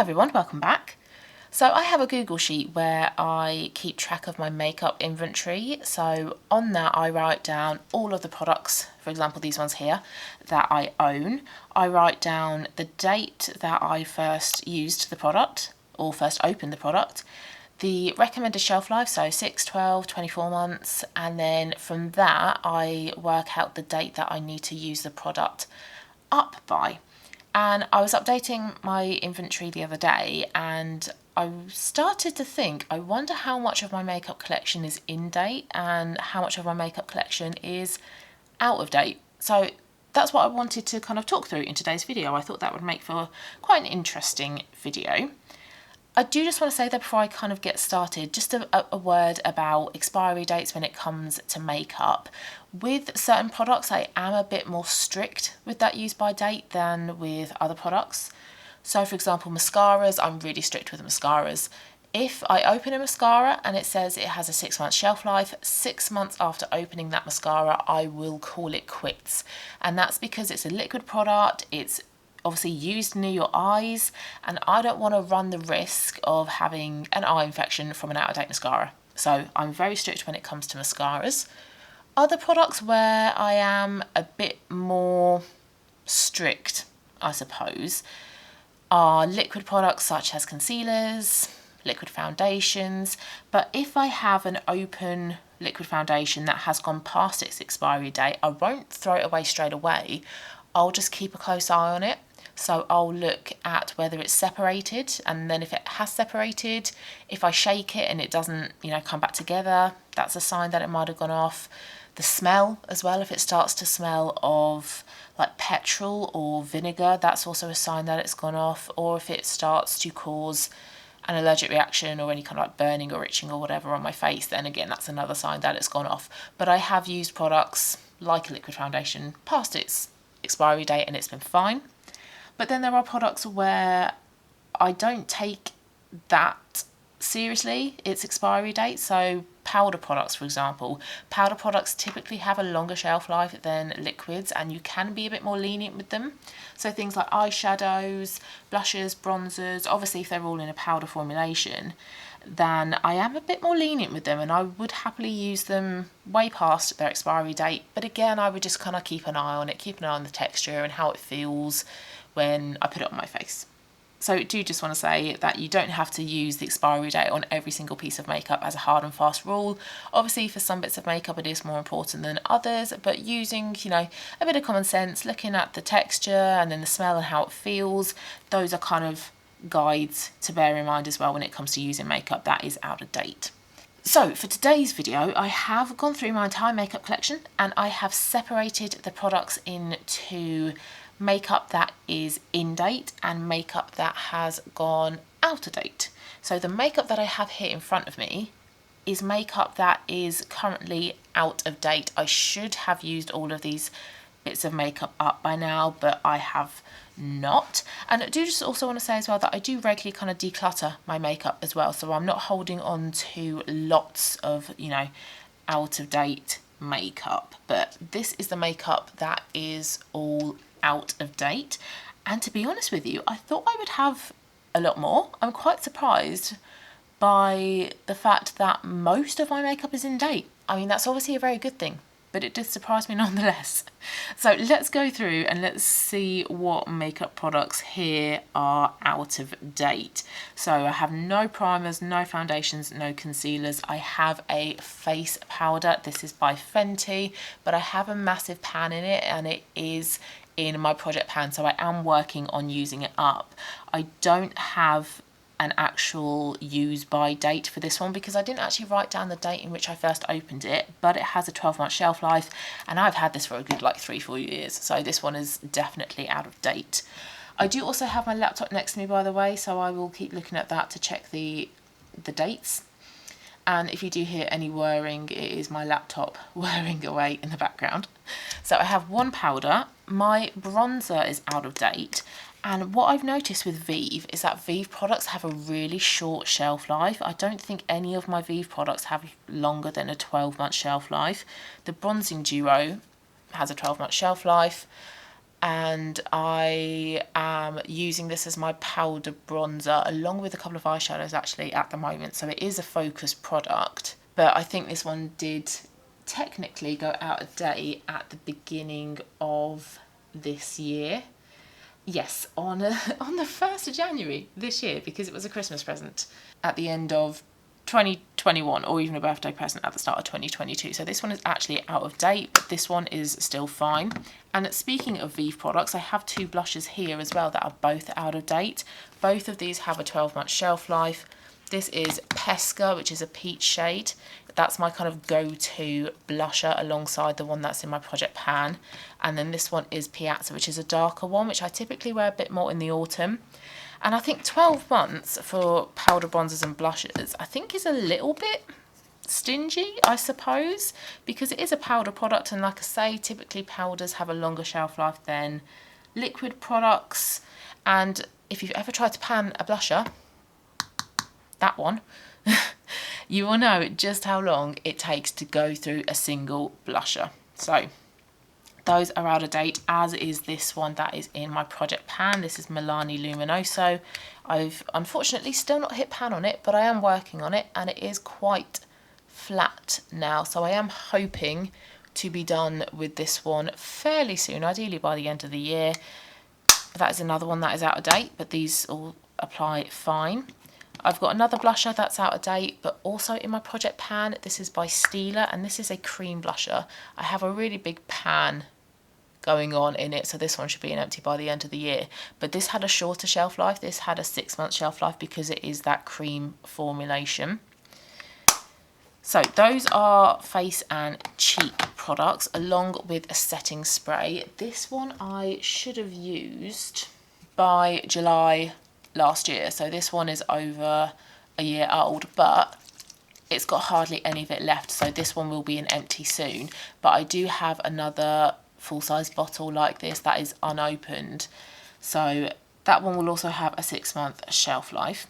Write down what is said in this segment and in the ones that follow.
Hi everyone, welcome back. So I have a Google sheet where I keep track of my makeup inventory. So on that I write down all of the products, for example these ones here, that I own. I write down the date that I first used the product or first opened the product, the recommended shelf life, so 6, 12, 24 months, and then from that I work out the date that I need to use the product up by. And I was updating my inventory the other day and I started to think, I wonder how much of my makeup collection is in date and how much of my makeup collection is out of date. So that's what I wanted to kind of talk through in today's video. I thought that would make for quite an interesting video. I do just want to say that before I kind of get started, just a word about expiry dates when it comes to makeup. With certain products, I am a bit more strict with that use by date than with other products. So for example, mascaras, I'm really strict with mascaras. If I open a mascara and it says it has a 6-month shelf life, 6 months after opening that mascara, I will call it quits. And that's because it's a liquid product, it's obviously used near your eyes, and I don't want to run the risk of having an eye infection from an out-of-date mascara. So I'm very strict when it comes to mascaras. Other products where I am a bit more strict, I suppose, are liquid products such as concealers, liquid foundations. But if I have an open liquid foundation that has gone past its expiry date, I won't throw it away straight away. I'll just keep a close eye on it. So I'll look at whether it's separated, and then if it has separated, if I shake it and it doesn't, come back together, that's a sign that it might have gone off. The smell as well, if it starts to smell of like petrol or vinegar, that's also a sign that it's gone off. Or if it starts to cause an allergic reaction or any kind of like burning or itching or whatever on my face, then again, that's another sign that it's gone off. But I have used products like a liquid foundation past its expiry date and it's been fine. But then there are products where I don't take that seriously, its expiry date. So powder products, for example. Powder products typically have a longer shelf life than liquids, and you can be a bit more lenient with them. So things like eyeshadows, blushes, bronzers, obviously if they're all in a powder formulation, then I am a bit more lenient with them and I would happily use them way past their expiry date. But again, I would just kind of keep an eye on it, keep an eye on the texture and how it feels when I put it on my face. So I do just want to say that you don't have to use the expiry date on every single piece of makeup as a hard and fast rule. Obviously for some bits of makeup it is more important than others, but using, a bit of common sense, looking at the texture and then the smell and how it feels, those are kind of guides to bear in mind as well when it comes to using makeup that is out of date. So for today's video, I have gone through my entire makeup collection and I have separated the products into makeup that is in date and makeup that has gone out of date. So the makeup that I have here in front of me is makeup that is currently out of date. I should have used all of these bits of makeup up by now, but I have not. And I do just also want to say as well that I do regularly kind of declutter my makeup as well, so I'm not holding on to lots of out of date makeup. But this is the makeup that is all out of date, and to be honest with you, I thought I would have a lot more. I'm quite surprised by the fact that most of my makeup is in date. I mean, that's obviously a very good thing, but it did surprise me nonetheless. So let's go through and let's see what makeup products here are out of date. So I have no primers, no foundations, no concealers. I have a face powder. This is by Fenty, but I have a massive pan in it and it is in my project pan, so I am working on using it up. I don't have an actual use by date for this one because I didn't actually write down the date in which I first opened it, but it has a 12-month shelf life and I've had this for a good 3-4 years, so this one is definitely out of date. I do also have my laptop next to me, by the way, so I will keep looking at that to check the dates. And if you do hear any whirring, it is my laptop whirring away in the background. So I have one powder. My bronzer is out of date. And what I've noticed with Vive is that Vive products have a really short shelf life. I don't think any of my Vive products have longer than a 12-month shelf life. The Bronzing Duo has a 12-month shelf life. and I am using this as my powder bronzer along with a couple of eyeshadows actually at the moment, so it is a focus product, but I think this one did technically go out of date at the beginning of this year. Yes, on the 1st of January this year, because it was a Christmas present at the end of 2021, or even a birthday present at the start of 2022. So this one is actually out of date, but this one is still fine. And speaking of Vive products, I have two blushes here as well that are both out of date. Both of these have a 12-month shelf life. This is Pesca, which is a peach shade. That's my kind of go-to blusher alongside the one that's in my Project Pan. And then this one is Piazza, which is a darker one, which I typically wear a bit more in the autumn. And I think 12 months for powder bronzers and blushes, I think is a little bit stingy, I suppose, because it is a powder product. And like I say, typically powders have a longer shelf life than liquid products. And if you've ever tried to pan a blusher, that one, you will know just how long it takes to go through a single blusher. So those are out of date, as is this one that is in my Project Pan. This is Milani Luminoso. I've unfortunately still not hit pan on it, but I am working on it, and it is quite flat now. So I am hoping to be done with this one fairly soon, ideally by the end of the year. That is another one that is out of date, but these all apply fine. I've got another blusher that's out of date, but also in my Project Pan. This is by Stila, and this is a cream blusher. I have a really big pan going on in it, so this one should be empty by the end of the year. But this had a shorter shelf life. This had a 6-month shelf life because it is that cream formulation. So those are face and cheek products, along with a setting spray. This one I should have used by July last year, so this one is over a year old, but it's got hardly any of it left, so this one will be an empty soon. But I do have another full-size bottle like this that is unopened, so that one will also have a 6-month shelf life.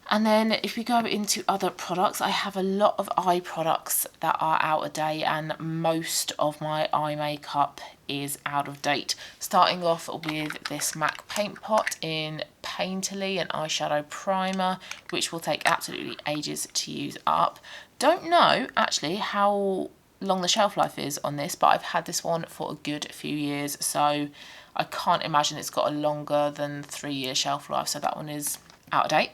And then if we go into other products, I have a lot of eye products that are out of date, and most of my eye makeup is out of date. Starting off with this MAC paint pot in Painterly, an eyeshadow primer, which will take absolutely ages to use up. Don't know actually how long the shelf life is on this, but I've had this one for a good few years, so I can't imagine it's got a longer than 3-year shelf life, so that one is out of date.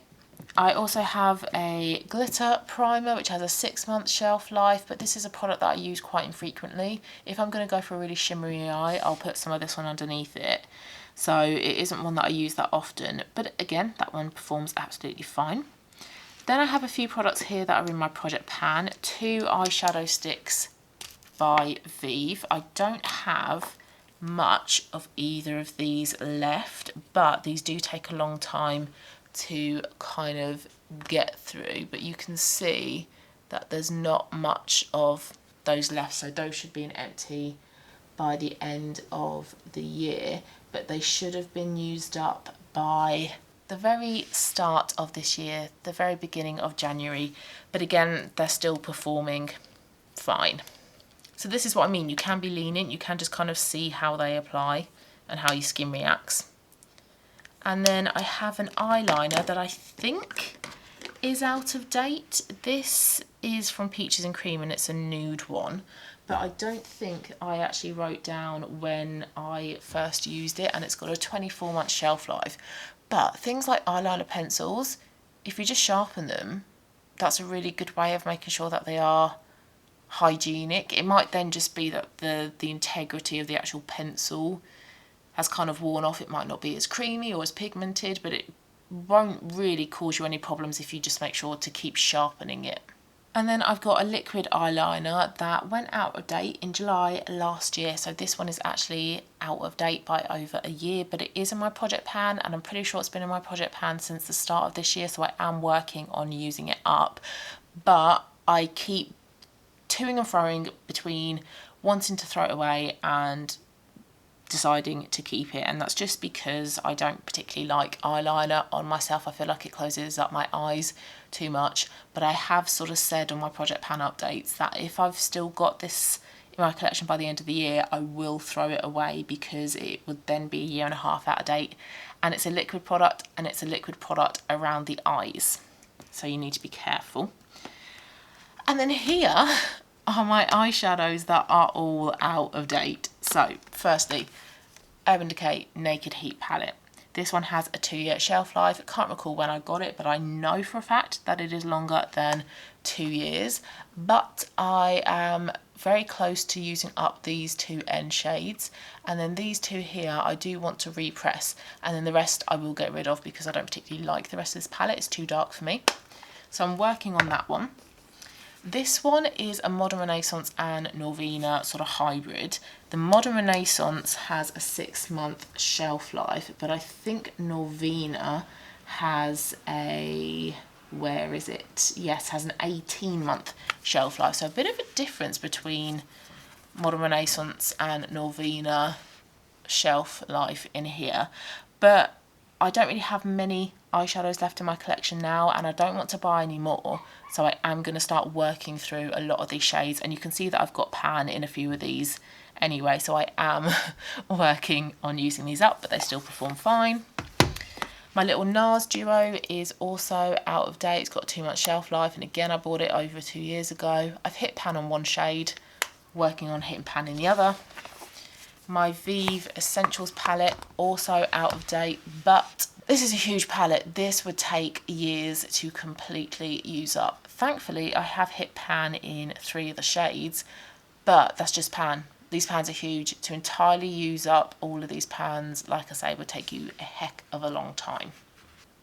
I also have a glitter primer which has a 6-month shelf life, but this is a product that I use quite infrequently. If I'm going to go for a really shimmery eye, I'll put some of this one underneath it. So it isn't one that I use that often, but again, that one performs absolutely fine. Then I have a few products here that are in my Project Pan. 2 eyeshadow sticks by Vive. I don't have much of either of these left, but these do take a long time to kind of get through, but you can see that there's not much of those left, so those should be an empty by the end of the year, but they should have been used up by the very start of this year, the very beginning of January, but again, they're still performing fine. So this is what I mean, you can be lenient, you can just kind of see how they apply and how your skin reacts. And then I have an eyeliner that I think is out of date. This is from Peaches and Cream, and it's a nude one, but I don't think I actually wrote down when I first used it, and it's got a 24-month shelf life. But things like eyeliner pencils, if you just sharpen them, that's a really good way of making sure that they are hygienic. It might then just be that the integrity of the actual pencil has kind of worn off. It might not be as creamy or as pigmented, but it won't really cause you any problems if you just make sure to keep sharpening it. And then I've got a liquid eyeliner that went out of date in July last year, so this one is actually out of date by over a year, but it is in my Project Pan, and I'm pretty sure it's been in my Project Pan since the start of this year, so I am working on using it up. But I keep toing and froing between wanting to throw it away and deciding to keep it, and that's just because I don't particularly like eyeliner on myself. I feel like it closes up my eyes too much, but I have sort of said on my Project Pan updates that if I've still got this in my collection by the end of the year, I will throw it away because it would then be a year and a half out of date. And it's a liquid product, and it's a liquid product around the eyes, so you need to be careful. And then here are my eyeshadows that are all out of date. So firstly, Urban Decay Naked Heat palette. This one has a 2-year shelf life. I can't recall when I got it, but I know for a fact that it is longer than 2 years. But I am very close to using up these 2 end shades, and then these 2 here I do want to repress, and then the rest I will get rid of because I don't particularly like the rest of this palette. It's too dark for me, so I'm working on that one. This one is a Modern Renaissance and Norvina sort of hybrid. The Modern Renaissance has a 6-month shelf life, but I think Norvina has a, where is it? Yes, has an 18-month shelf life. So a bit of a difference between Modern Renaissance and Norvina shelf life in here. But I don't really have many eyeshadows left in my collection now, and I don't want to buy any more, so I am going to start working through a lot of these shades. And you can see that I've got pan in a few of these anyway, so I am working on using these up, but they still perform fine. My little NARS duo is also out of date. It's got 2 months shelf life, and again I bought it over 2 years ago. I've hit pan on one shade, working on hitting pan in the other. My Vive Essentials palette, also out of date, but this is a huge palette. This would take years to completely use up. Thankfully, I have hit pan in 3 of the shades, but that's just pan. These pans are huge. To entirely use up all of these pans, like I say, would take you a heck of a long time.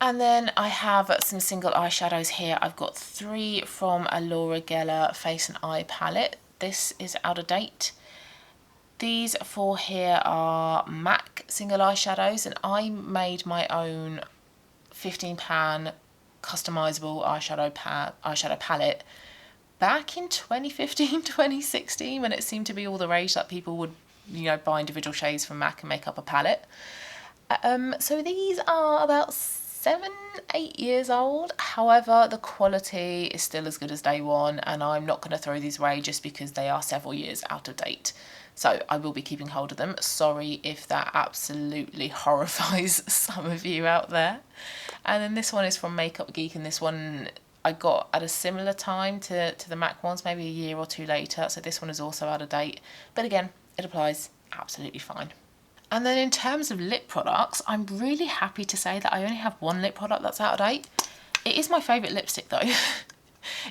And then I have some single eyeshadows here. I've got 3 from a Laura Geller Face and Eye palette. This is out of date. These 4 here are MAC single eyeshadows, and I made my own 15-pan customizable eyeshadow palette back in 2015, 2016, when it seemed to be all the rage that people would, you know, buy individual shades from MAC and make up a palette. So these are about 7, 8 years old. However, the quality is still as good as day one, and I'm not going to throw these away just because they are several years out of date. So I will be keeping hold of them. Sorry if that absolutely horrifies some of you out there. And then this one is from Makeup Geek, and this one I got at a similar time to the MAC ones, maybe a year or 2 later. So this one is also out of date. But again, it applies absolutely fine. And then in terms of lip products, I'm really happy to say that I only have 1 lip product that's out of date. It is my favourite lipstick though.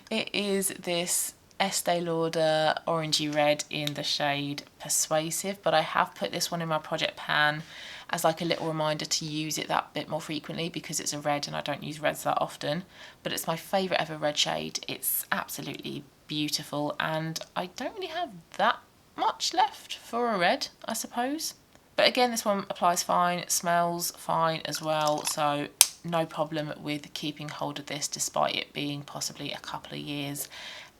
It is this Estee Lauder orangey red in the shade Persuasive, but I have put this one in my project pan as like a little reminder to use it that bit more frequently because it's a red and I don't use reds that often. But it's my favourite ever red shade. It's absolutely beautiful, and I don't really have that much left for a red, I suppose. But again, this one applies fine, it smells fine as well, so no problem with keeping hold of this despite it being possibly a couple of years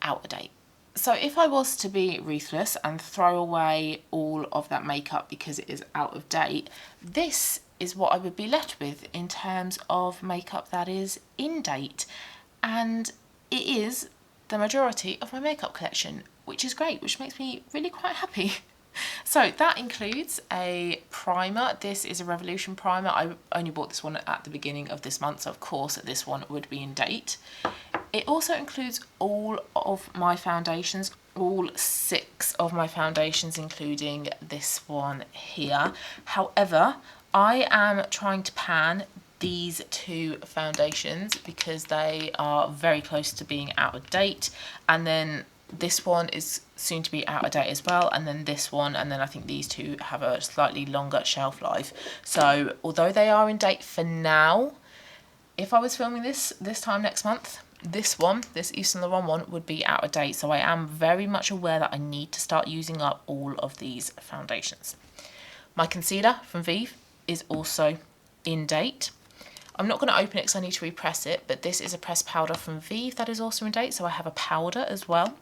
out of date. So if I was to be ruthless and throw away all of that makeup because it is out of date, this is what I would be left with in terms of makeup that is in date. And it is the majority of my makeup collection, which is great, which makes me really quite happy. So that includes a primer. This is a Revolution primer. I only bought this one at the beginning of this month, so of course this one would be in date. It also includes all of my foundations, all 6 of my foundations, including this one here. However, I am trying to pan these 2 foundations because they are very close to being out of date, and then this one is soon to be out of date as well, and then this one, and then I think these 2 have a slightly longer shelf life. So although they are in date for now, if I was filming this time next month, this Yves Saint Laurent one would be out of date. So I am very much aware that I need to start using up all of these foundations. My concealer from Vive is also in date. I'm not going to open it because I need to repress it, but this is a pressed powder from Vive that is also in date, so I have a powder as well.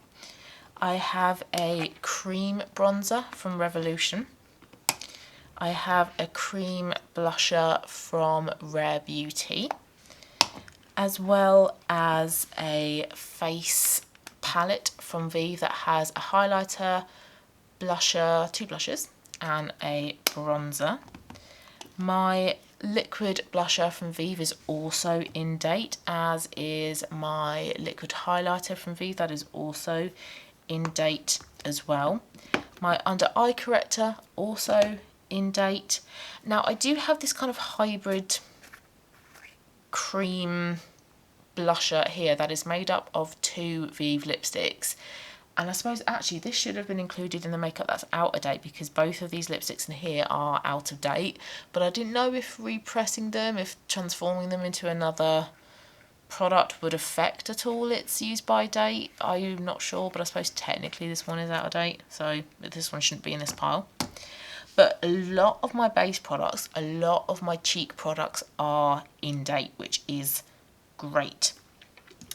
I have a cream bronzer from Revolution. I have a cream blusher from Rare Beauty, as well as a face palette from Vive that has a highlighter, blusher, 2 blushes and a bronzer. My liquid blusher from Vive is also in date, as is my liquid highlighter from Vive, that is also in date as well. My under eye corrector also in date. Now I do have this kind of hybrid cream blusher here that is made up of 2 Vive lipsticks, and I suppose actually this should have been included in the makeup that's out of date, because both of these lipsticks in here are out of date, but I didn't know if repressing them, if transforming them into another product would affect at all its use by date. I'm not sure, but I suppose technically this one is out of date, so this one shouldn't be in this pile. But a lot of my base products, a lot of my cheek products are in date, which is great.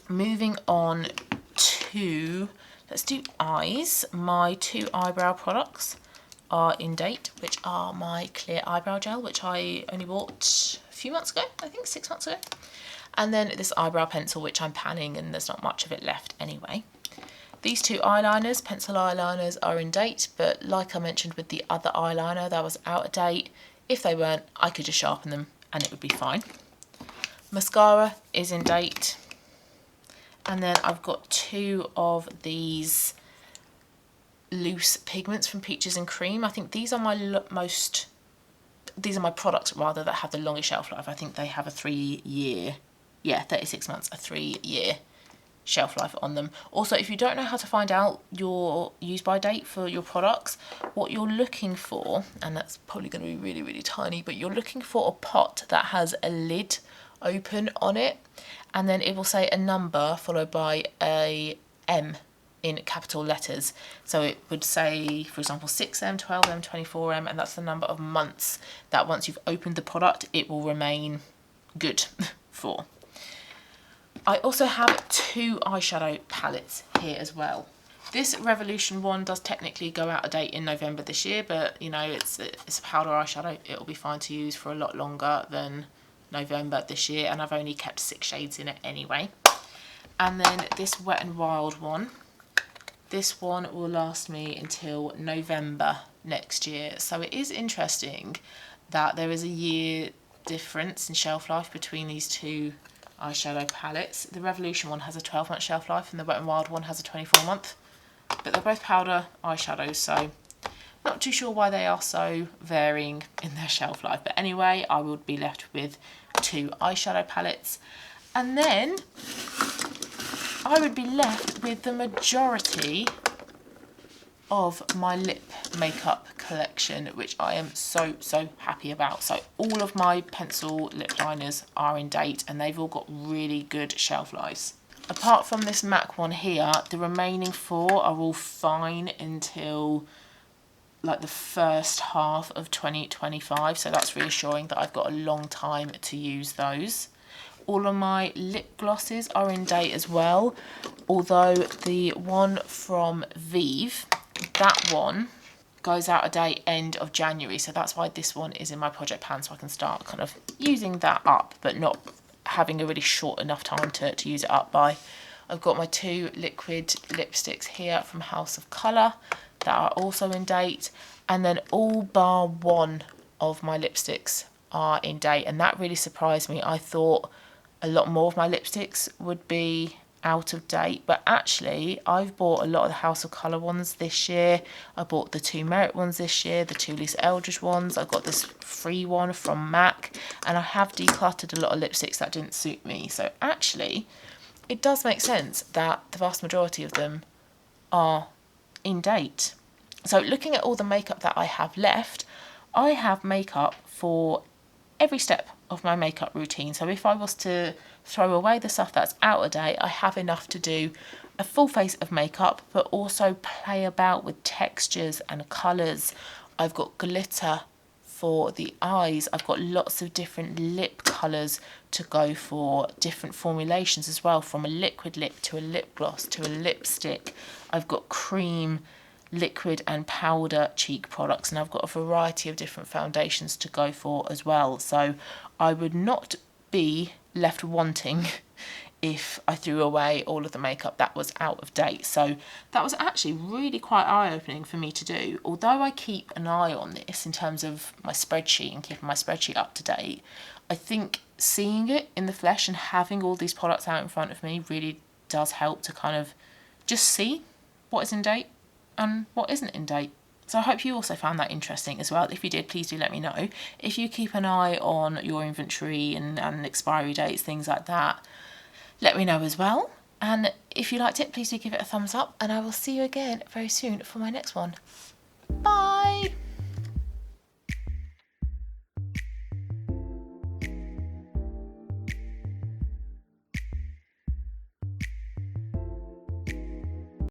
Moving on to, let's do eyes. My 2 eyebrow products are in date, which are my clear eyebrow gel, which I only bought a few months ago, I think 6 months ago. And then this eyebrow pencil, which I'm panning, and there's not much of it left anyway. These 2 eyeliners, pencil eyeliners, are in date, but like I mentioned with the other eyeliner, that was out of date. If they weren't, I could just sharpen them and it would be fine. Mascara is in date. And then I've got 2 of these loose pigments from Peaches and Cream. I think these are my products rather that have the longest shelf life. I think they have a 3-year, 36 months, a 3-year shelf life on them. Also, if you don't know how to find out your use by date for your products, what you're looking for, and that's probably going to be really, really tiny, but you're looking for a pot that has a lid open on it, and then it will say a number followed by a M in capital letters. So it would say, for example, 6M, 12M, 24M, and that's the number of months that once you've opened the product, it will remain good for. I also have 2 eyeshadow palettes here as well. This Revolution one does technically go out of date in November this year, but you know, it's a powder eyeshadow. It'll be fine to use for a lot longer than November this year, and I've only kept 6 shades in it anyway. And then this Wet n Wild one. This one will last me until November next year. So it is interesting that there is a year difference in shelf life between these 2 eyeshadow palettes. The Revolution one has a 12-month shelf life and the Wet n Wild one has a 24-month. But they're both powder eyeshadows, so not too sure why they are so varying in their shelf life. But anyway, I would be left with 2 eyeshadow palettes. And then I would be left with the majority of my lip makeup collection, which I am so happy about. So all of my pencil lip liners are in date and they've all got really good shelf lives. Apart from this MAC one here, the remaining 4 are all fine until like the first half of 2025, so that's reassuring that I've got a long time to use those. All of my lip glosses are in date as well, although the one from Vive, that one goes out of date end of January, so that's why this one is in my project pan, so I can start kind of using that up, but not having a really short enough time to use it up by. I've got my 2 liquid lipsticks here from House of Colour that are also in date, and then all bar 1 of my lipsticks are in date, and that really surprised me. I thought a lot more of my lipsticks would be out of date, but actually I've bought a lot of the House of Colour ones this year. I bought the 2 Merit ones this year, the 2 Lisa Eldridge ones. I got this free one from MAC, and I have decluttered a lot of lipsticks that didn't suit me. So actually it does make sense that the vast majority of them are in date. So looking at all the makeup that I have left, I have makeup for every step of my makeup routine. So if I was to throw away the stuff that's out of date, I have enough to do a full face of makeup, but also play about with textures and colours. I've got glitter for the eyes. I've got lots of different lip colours to go for, different formulations as well, from a liquid lip to a lip gloss to a lipstick. I've got cream, liquid and powder cheek products, and I've got a variety of different foundations to go for as well. So I would not be left wanting if I threw away all of the makeup that was out of date. So that was actually really quite eye-opening for me to do. Although I keep an eye on this in terms of my spreadsheet and keeping my spreadsheet up to date, I think seeing it in the flesh and having all these products out in front of me really does help to kind of just see what is in date and what isn't in date. So I hope you also found that interesting as well. If you did, please do let me know. If you keep an eye on your inventory and expiry dates, things like that, let me know as well. And if you liked it, please do give it a thumbs up, and I will see you again very soon for my next one. Bye!